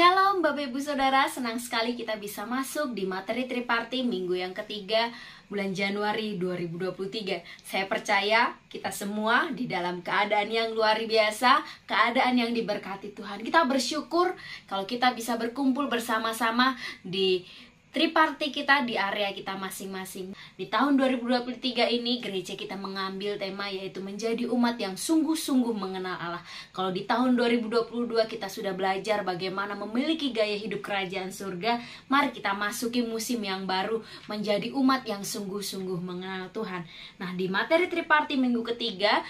Shalom Bapak Ibu Saudara, senang sekali kita bisa masuk di materi Triparti minggu yang ketiga bulan Januari 2023. Saya percaya kita semua di dalam keadaan yang luar biasa, keadaan yang diberkati Tuhan. Kita bersyukur kalau kita bisa berkumpul bersama-sama di Triparti kita di area kita masing-masing. Di tahun 2023 ini gereja kita mengambil tema yaitu menjadi umat yang sungguh-sungguh mengenal Allah. Kalau di tahun 2022 kita sudah belajar bagaimana memiliki gaya hidup kerajaan surga, mari kita masuki musim yang baru menjadi umat yang sungguh-sungguh mengenal Tuhan. Nah, di materi Triparti minggu ketiga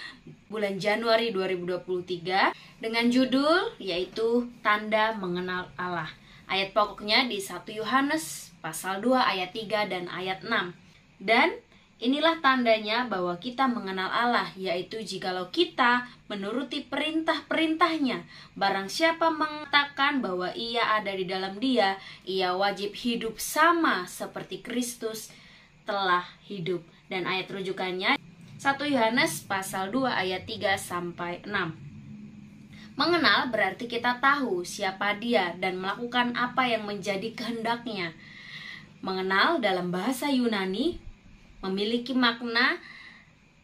bulan Januari 2023 dengan judul yaitu Tanda Mengenal Allah. Ayat pokoknya di 1 Yohanes pasal 2 ayat 3 dan ayat 6. Dan inilah tandanya bahwa kita mengenal Allah, yaitu jikalau kita menuruti perintah-perintahnya. Barang siapa mengatakan bahwa ia ada di dalam Dia, ia wajib hidup sama seperti Kristus telah hidup. Dan ayat rujukannya 1 Yohanes pasal 2 ayat 3 sampai 6. Mengenal berarti kita tahu siapa Dia dan melakukan apa yang menjadi kehendaknya. Mengenal dalam bahasa Yunani memiliki makna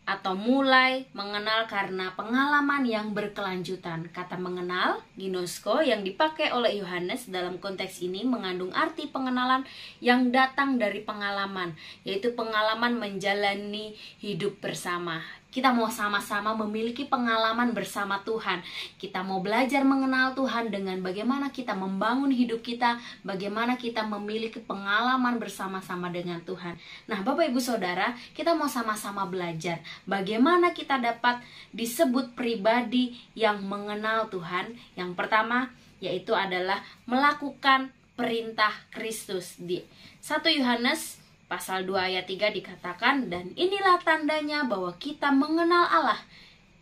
atau mulai mengenal karena pengalaman yang berkelanjutan. Kata mengenal, ginosko, yang dipakai oleh Yohanes dalam konteks ini mengandung arti pengenalan yang datang dari pengalaman, yaitu pengalaman menjalani hidup bersama. Kita mau sama-sama memiliki pengalaman bersama Tuhan. Kita mau belajar mengenal Tuhan dengan bagaimana kita membangun hidup kita, bagaimana kita memiliki pengalaman bersama-sama dengan Tuhan. Nah, Bapak Ibu Saudara, kita mau sama-sama belajar bagaimana kita dapat disebut pribadi yang mengenal Tuhan. Yang pertama yaitu adalah melakukan perintah Kristus. Di 1 Yohanes pasal 2 ayat 3 dikatakan, dan inilah tandanya bahwa kita mengenal Allah,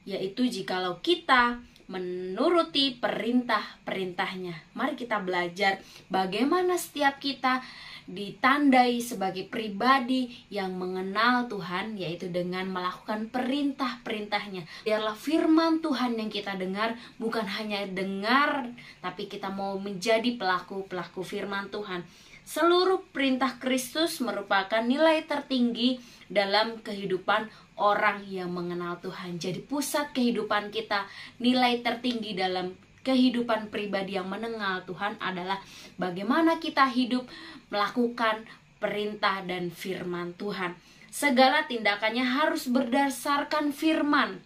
yaitu jikalau kita menuruti perintah-perintahnya. Mari kita belajar bagaimana setiap kita ditandai sebagai pribadi yang mengenal Tuhan, yaitu dengan melakukan perintah-perintahnya. Biarlah firman Tuhan yang kita dengar bukan hanya dengar, tapi kita mau menjadi pelaku-pelaku firman Tuhan. Seluruh perintah Kristus merupakan nilai tertinggi dalam kehidupan orang yang mengenal Tuhan. Jadi pusat kehidupan kita, nilai tertinggi dalam kehidupan pribadi yang mengenal Tuhan adalah bagaimana kita hidup melakukan perintah dan firman Tuhan. Segala tindakannya harus berdasarkan firman.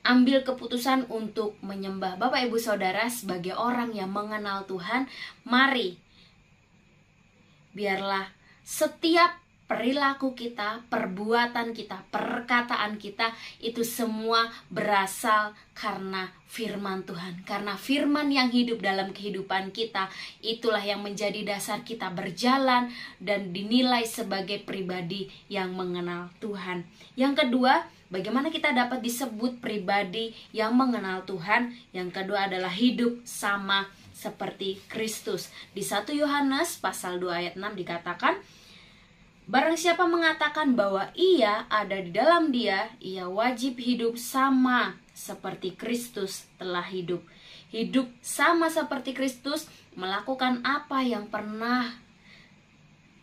Ambil keputusan untuk menyembah. Bapak Ibu Saudara, sebagai orang yang mengenal Tuhan, mari biarlah setiap perilaku kita, perbuatan kita, perkataan kita itu semua berasal karena firman Tuhan. Karena firman yang hidup dalam kehidupan kita, itulah yang menjadi dasar kita berjalan dan dinilai sebagai pribadi yang mengenal Tuhan. Yang kedua, bagaimana kita dapat disebut pribadi yang mengenal Tuhan? Yang kedua adalah hidup sama seperti Kristus. Di 1 Yohanes pasal 2 ayat 6 dikatakan, barang siapa mengatakan bahwa ia ada di dalam Dia, ia wajib hidup sama seperti Kristus telah hidup. Hidup sama seperti Kristus, melakukan apa yang pernah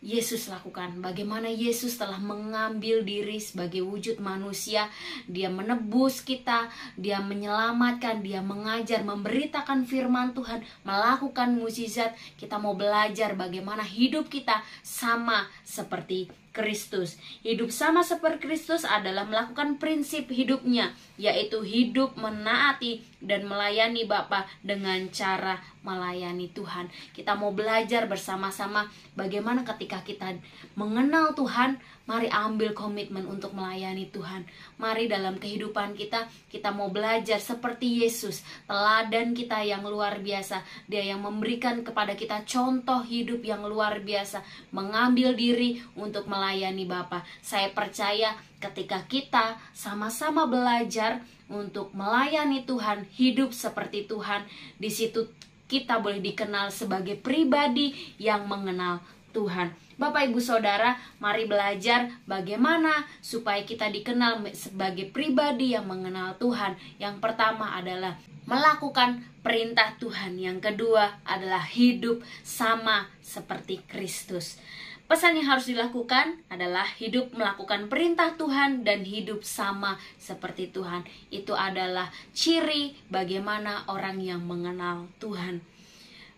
Yesus lakukan. Bagaimana Yesus telah mengambil diri sebagai wujud manusia. Dia menebus kita, Dia menyelamatkan, Dia mengajar, memberitakan firman Tuhan, melakukan mukjizat. Kita mau belajar bagaimana hidup kita sama seperti Kristus. Hidup sama seperti Kristus adalah melakukan prinsip hidupnya, yaitu hidup menaati dan melayani Bapa dengan cara melayani Tuhan. Kita mau belajar bersama-sama bagaimana ketika kita mengenal Tuhan, mari ambil komitmen untuk melayani Tuhan. Mari dalam kehidupan kita, kita mau belajar seperti Yesus, teladan kita yang luar biasa. Dia yang memberikan kepada kita contoh hidup yang luar biasa, mengambil diri untuk melayani Bapa. Saya percaya ketika kita sama-sama belajar untuk melayani Tuhan, hidup seperti Tuhan, di situ kita boleh dikenal sebagai pribadi yang mengenal Tuhan. Bapak Ibu Saudara, mari belajar bagaimana supaya kita dikenal sebagai pribadi yang mengenal Tuhan. Yang pertama adalah melakukan perintah Tuhan. Yang kedua adalah hidup sama seperti Kristus. Pesan yang harus dilakukan adalah hidup melakukan perintah Tuhan dan hidup sama seperti Tuhan. Itu adalah ciri bagaimana orang yang mengenal Tuhan.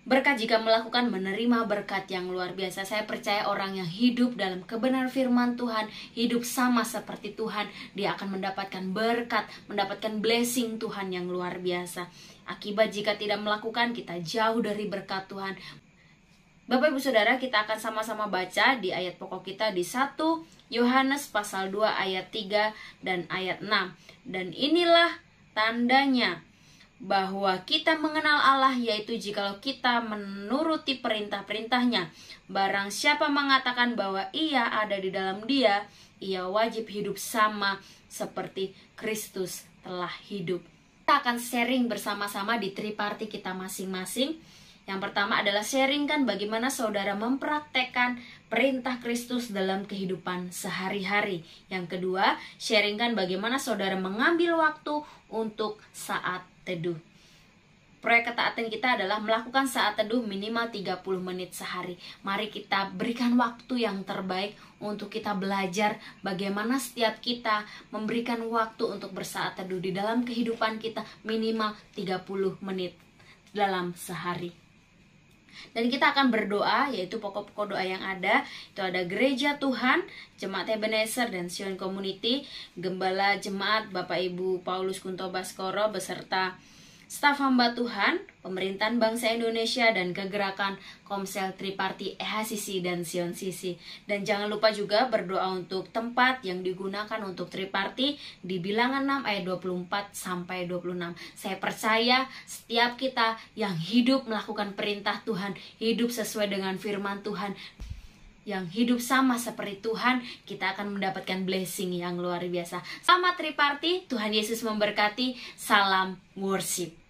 Berkat jika melakukan menerima berkat yang luar biasa. Saya percaya orang yang hidup dalam kebenaran firman Tuhan, hidup sama seperti Tuhan, dia akan mendapatkan berkat, mendapatkan blessing Tuhan yang luar biasa. Akibat jika tidak melakukan, kita jauh dari berkat Tuhan. Bapak Ibu Saudara, kita akan sama-sama baca di ayat pokok kita di 1 Yohanes pasal 2 ayat 3 dan ayat 6. Dan inilah tandanya bahwa kita mengenal Allah, yaitu jikalau kita menuruti perintah-perintahnya. Barang siapa mengatakan bahwa ia ada di dalam Dia, ia wajib hidup sama seperti Kristus telah hidup. Kita akan sharing bersama-sama di triparti kita masing-masing. Yang pertama adalah sharingkan bagaimana saudara mempraktekkan perintah Kristus dalam kehidupan sehari-hari. Yang kedua, sharingkan bagaimana saudara mengambil waktu untuk saat teduh. Proyek ketaatan kita adalah melakukan saat teduh minimal 30 menit sehari. Mari kita berikan waktu yang terbaik untuk kita belajar bagaimana setiap kita memberikan waktu untuk bersaat teduh di dalam kehidupan kita minimal 30 menit dalam sehari. Dan kita akan berdoa, yaitu pokok-pokok doa yang ada. Itu ada Gereja Tuhan, Jemaat Ebenezer dan Sion Community, Gembala Jemaat Bapak Ibu Paulus Kunto Baskoro beserta staf hamba Tuhan, Pemerintahan Bangsa Indonesia, dan Kegerakan Komsel Triparti EHCC dan Sion Sisi. Dan jangan lupa juga berdoa untuk tempat yang digunakan untuk Triparti di Bilangan 6 ayat 24 sampai 26. Saya percaya setiap kita yang hidup melakukan perintah Tuhan, hidup sesuai dengan firman Tuhan, yang hidup sama seperti Tuhan, kita akan mendapatkan blessing yang luar biasa. Selamat Triparti, Tuhan Yesus memberkati. Salam worship.